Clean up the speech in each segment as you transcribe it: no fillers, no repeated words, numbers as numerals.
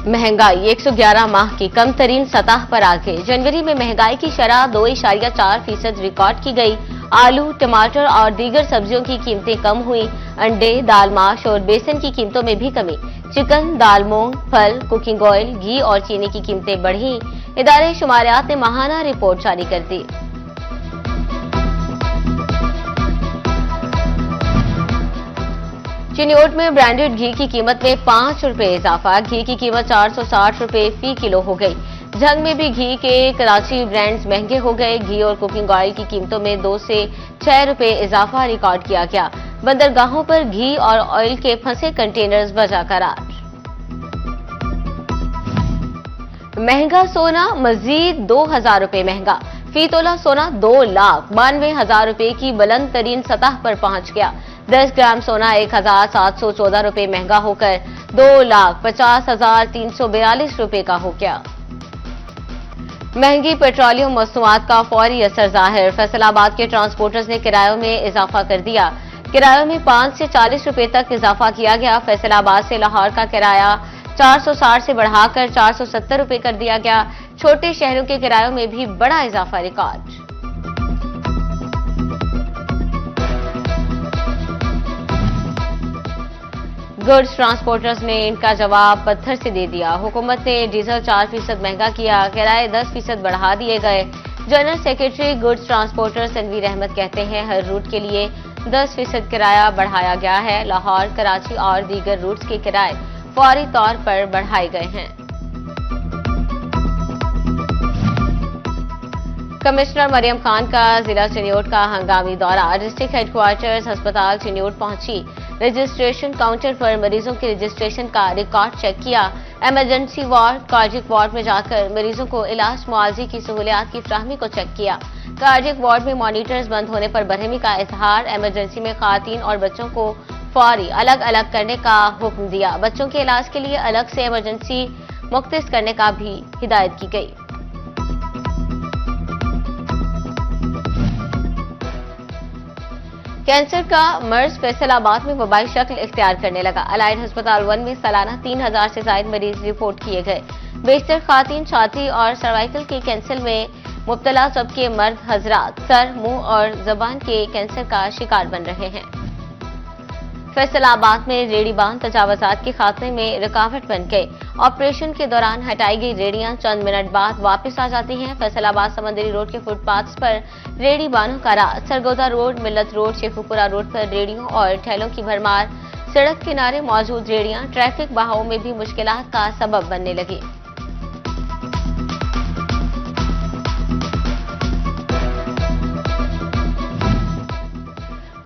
महंगाई 111 माह की कम तरीन सतह पर आ गई। जनवरी में महंगाई की शरह 2.4% रिकॉर्ड की गई। आलू, टमाटर और दीगर सब्जियों की कीमतें कम हुई। अंडे, दाल, माश और बेसन की कीमतों में भी कमी। चिकन, दाल, मूंग, फल, कुकिंग ऑयल, घी और चीनी की कीमतें बढ़ी। इदारे शुमारियात ने माहाना रिपोर्ट जारी कर दी। चिन्योट में ब्रांडेड घी की कीमत में 5 रुपए इजाफा। घी की कीमत 460 रुपए फी किलो हो गई। झंग में भी घी के कराची ब्रांड्स महंगे हो गए। घी और कुकिंग ऑयल की कीमतों में 2 से 6 रुपए इजाफा रिकॉर्ड किया गया। बंदरगाहों पर घी और ऑयल के फंसे कंटेनर्स वजह करार। महंगा सोना मजीद 2000 रुपए महंगा। फी तोला सोना 2,92,000 रुपए की बुलंद तरीन सतह पर पहुंच गया। 10 ग्राम सोना 1,714 रुपए महंगा होकर 2,50,342 रुपए का हो गया। महंगी पेट्रोलियम मसनूआत का फौरी असर जाहिर। फैसलाबाद के ट्रांसपोर्टर्स ने किरायों में इजाफा कर दिया। किरायों में 5 से 40 रुपए तक इजाफा किया गया। फैसलाबाद से लाहौर का किराया 460 से बढ़ाकर 470 रुपए कर दिया गया। छोटे शहरों के किरायों में भी बड़ा इजाफा रिकॉर्ड। गुड्स ट्रांसपोर्टर्स ने इनका जवाब पत्थर से दे दिया। हुकूमत ने डीजल 4% महंगा किया। किराए 10% बढ़ा दिए गए। General secretary goods transporters Tanveer Ahmed कहते हैं हर रूट के लिए 10% किराया बढ़ाया गया है। लाहौर, कराची और दीगर रूट्स के किराए फौरी तौर पर बढ़ाए गए हैं। कमिश्नर मरियम खान का जिला चिन्योट का हंगामी दौरा। डिस्ट्रिक्ट हेडक्वार्टर्स अस्पताल चिन्योट पहुंची। रजिस्ट्रेशन काउंटर पर मरीजों के रजिस्ट्रेशन का रिकॉर्ड चेक किया। इमरजेंसी वार्ड, कार्डियक वार्ड में जाकर मरीजों को इलाज मुआवजे की सहूलियात की फ्राहमी को चेक किया। कार्डियक वार्ड में मॉनिटर्स बंद होने पर बरहमी का इजहार। इमरजेंसी में खातन और बच्चों को फौरी अलग अलग करने का हुक्म दिया। बच्चों के इलाज के लिए अलग से इमरजेंसी मुख्तस करने का भी हिदायत की गई। कैंसर का मर्ज फैसलाबाद में वबाई शक्ल इख्तियार करने लगा। अलाइड अस्पताल 1 में सालाना 3000 से ज्यादा मरीज रिपोर्ट किए गए। बेशतर खातन छाती और सर्वाइकल के कैंसर में मुब्तला सबके मर्द हजरात सर, मुंह और जबान के कैंसर का शिकार बन रहे हैं। फैसलाबाद में रेड़ी बांध तजावजात के खात्मे में रुकावट बन गई। ऑपरेशन के दौरान हटाई गई रेडियां चंद मिनट बाद वापस आ जाती हैं। फैसलाबाद समंदरी रोड के फुटपाथ्स पर रेड़ी बानों का राज। सरगोदा रोड, मिल्लत रोड, शेखुपुरा रोड पर रेडियों और ठेलों की भरमार। सड़क किनारे मौजूद रेडियां ट्रैफिक बहाव में भी मुश्किलात का सबब बनने लगी।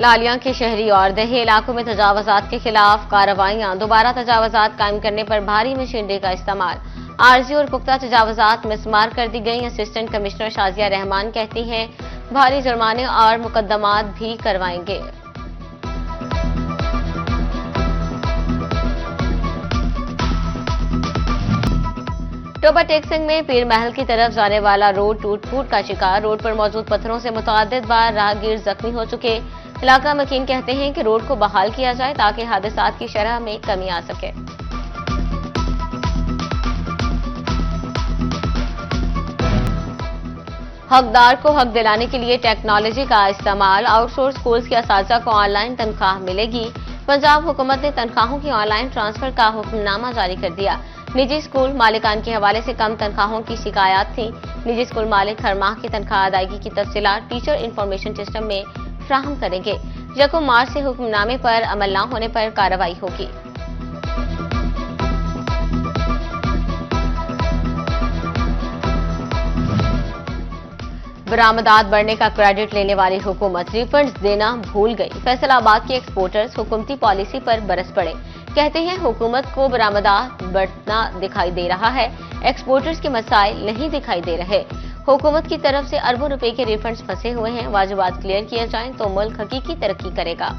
लालिया के शहरी और दही इलाकों में तजावजात के खिलाफ कार्रवाइयां। दोबारा तजावजात कायम करने पर भारी मशीनरी का इस्तेमाल। आरजी और पुख्ता तजावजात मिसमार कर दी गई। असिस्टेंट कमिश्नर शाजिया रहमान कहती हैं भारी जुर्माने और मुकदमात भी करवाएंगे। टोबा टेक्सिंग में पीर महल की तरफ जाने वाला रोड टूट फूट का शिकार। रोड पर मौजूद पत्थरों से मुतअद्दिद बार राहगीर जख्मी हो चुके। इलाका मकीन कहते हैं कि रोड को बहाल किया जाए ताकि हादसात की शरह में कमी आ सके। हकदार को हक दिलाने के लिए टेक्नोलॉजी का इस्तेमाल। आउटसोर्स स्कूल्स के असातिज़ा को ऑनलाइन तनख्वाह मिलेगी। पंजाब हुकूमत ने तनख्वाहों की ऑनलाइन ट्रांसफर का हुक्मनामा जारी कर दिया। निजी स्कूल मालिकान के हवाले से कम तनख्वाहों की शिकायत थी। निजी स्कूल मालिक हर माह की तनख्वाह अदायगी की तफसीलात टीचर इंफॉर्मेशन सिस्टम में फ्राहम करेंगे। 1 मार्च से हुक्मनामे पर अमल न होने पर कार्रवाई होगी। बरामदात बढ़ने का क्रेडिट लेने वाली हुकूमत रिफंड्स देना भूल गई। फैसलाबाद के एक्सपोर्टर्स हुकूमती पॉलिसी पर बरस पड़े। कहते हैं हुकूमत को बरामदात बढ़ना दिखाई दे रहा है, एक्सपोर्टर्स के मसाइल नहीं दिखाई दे रहे। हुकूमत की तरफ से अरबों रुपए के रिफंड्स फंसे हुए हैं। वाजिबात क्लियर किए जाएं तो मुल्क हकीकी तरक्की करेगा।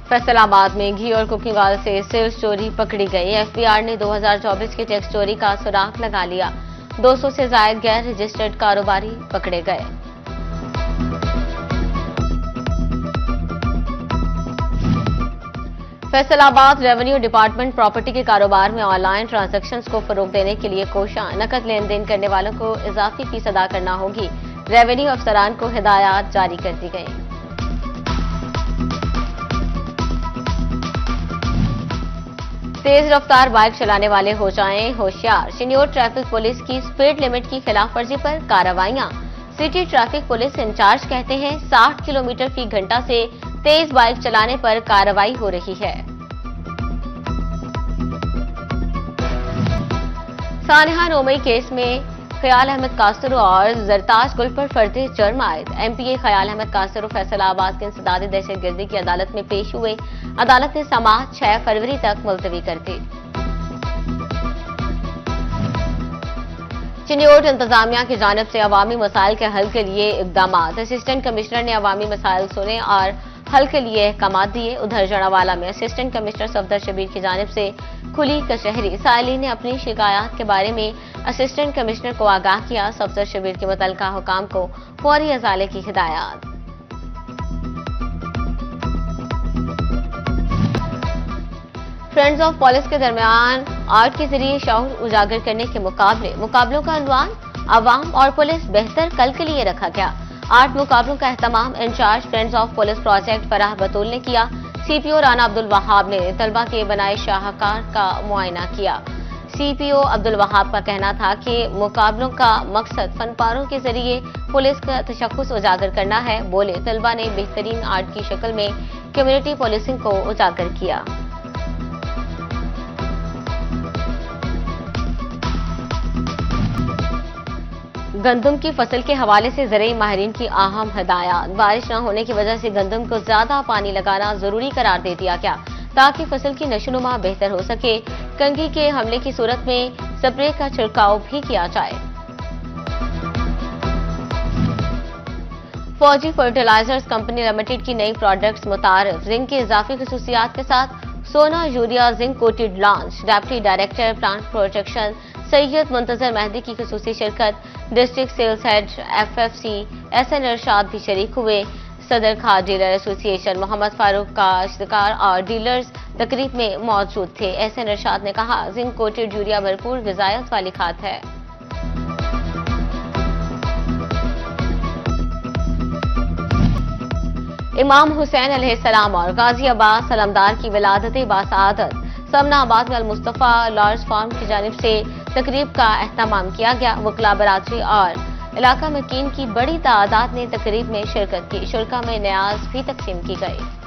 फैसलाबाद में घी और कुकिंग ऑयल से सिल्क चोरी पकड़ी गई। एफबीआर ने 2024 के टैक्स चोरी का सुराग लगा लिया। 200 से ज्यादा गैर रजिस्टर्ड कारोबारी पकड़े गए। फैसलाबाद रेवेन्यू डिपार्टमेंट प्रॉपर्टी के कारोबार में ऑनलाइन ट्रांजैक्शंस को फरोग देने के लिए कोषां नकद लेन देन करने वालों को इजाफी फीस अदा करना होगी। रेवेन्यू अफसरान को हिदायत जारी कर दी गई। तेज रफ्तार बाइक चलाने वाले हो जाएं होशियार। शनियोर ट्रैफिक पुलिस की स्पीड लिमिट की खिलाफवर्जी पर कार्रवाइयां। सिटी ट्रैफिक पुलिस इंचार्ज कहते हैं 60 किलोमीटर फी घंटा से तेज बाइक चलाने पर कार्रवाई हो रही है। सानिहा नोमई केस में ख्याल अहमद कासरो और जरताज गुल पर फर्जी जुर्म आयद। एमपीए ख्याल अहमद कासरो फैसलाबाद के इंसदादी दहशतगर्दी की अदालत में पेश हुए। अदालत ने समाअत 6 फरवरी तक मुलतवी कर दी। चिन्योट इंतजामिया की जानिब से अवामी मसाइल के हल के लिए इकदाम। असिस्टेंट कमिश्नर ने अवामी मसाइल सुने और हल के लिए अहकाम दिए। उधर जड़ावाला में असिस्टेंट कमिश्नर सफदर शबीर की जानिब से खुली कचहरी। साइलिन ने अपनी शिकायत के बारे में असिस्टेंट कमिश्नर को आगाह किया। सफदर शबीर के मुतल्लिका हुकाम को फौरी अजाले की हिदायत। फ्रेंड्स ऑफ पुलिस के दरमियान आर्ट के जरिए शऊर उजागर करने के मुकाबलों का अनवान अवाम और पुलिस बेहतर कल के लिए रखा गया। आर्ट मुकाबलों का एहतमाम incharge friends of police project Farah Batool ने किया। सीपीओ राना अब्दुल वहाब ने तलबा के बनाए शाहकार का मुआयना किया। सीपीओ अब्दुल वहाब का कहना था कि मुकाबलों का मकसद फनपारों के जरिए पुलिस का तशख्खुस उजागर करना है। बोले तलबा ने बेहतरीन आर्ट की शक्ल में कम्युनिटी पुलिसिंग को उजागर किया। गंदम की फसल के हवाले से ज़राई माहिरीन की अहम हिदायत। बारिश न होने की वजह से गंदम को ज्यादा पानी लगाना जरूरी करार दे दिया गया ताकि फसल की नशोनुमा बेहतर हो सके। कंघी के हमले की सूरत में स्प्रे का छिड़काव भी किया जाए। फौजी फर्टिलाइजर्स कंपनी लिमिटेड की नई प्रोडक्ट्स मुतारिफ। जिंक की इजाफी खसूसियात के साथ Sona urea zinc coated launch. Deputy director plant protection Syed Muntazir Mehdi की खसूसी शिरकत। District sales head FFC SN Irshad भी शरीक हुए। सदर खाद डीलर एसोसिएशन मोहम्मद फारूक का इश्तिकार और डीलर्स तकरीब में मौजूद थे। SN इरशाद ने कहा जिंक कोटेड यूरिया भरपूर ग़िज़ायत वाली खाद है। इमाम हुसैन अलैहिस्सलाम और गाजी अब्बास सलामदार की विलादत बासआदत। समनाबाद में अल-मुस्तफा लार्ज फार्म की जानिब से तकरीब का एहतमाम किया गया। वकला बरादरी और इलाका मकीन की बड़ी तादाद ने तकरीब में शिरकत की। शुरका में न्याज भी तकसीम की गई।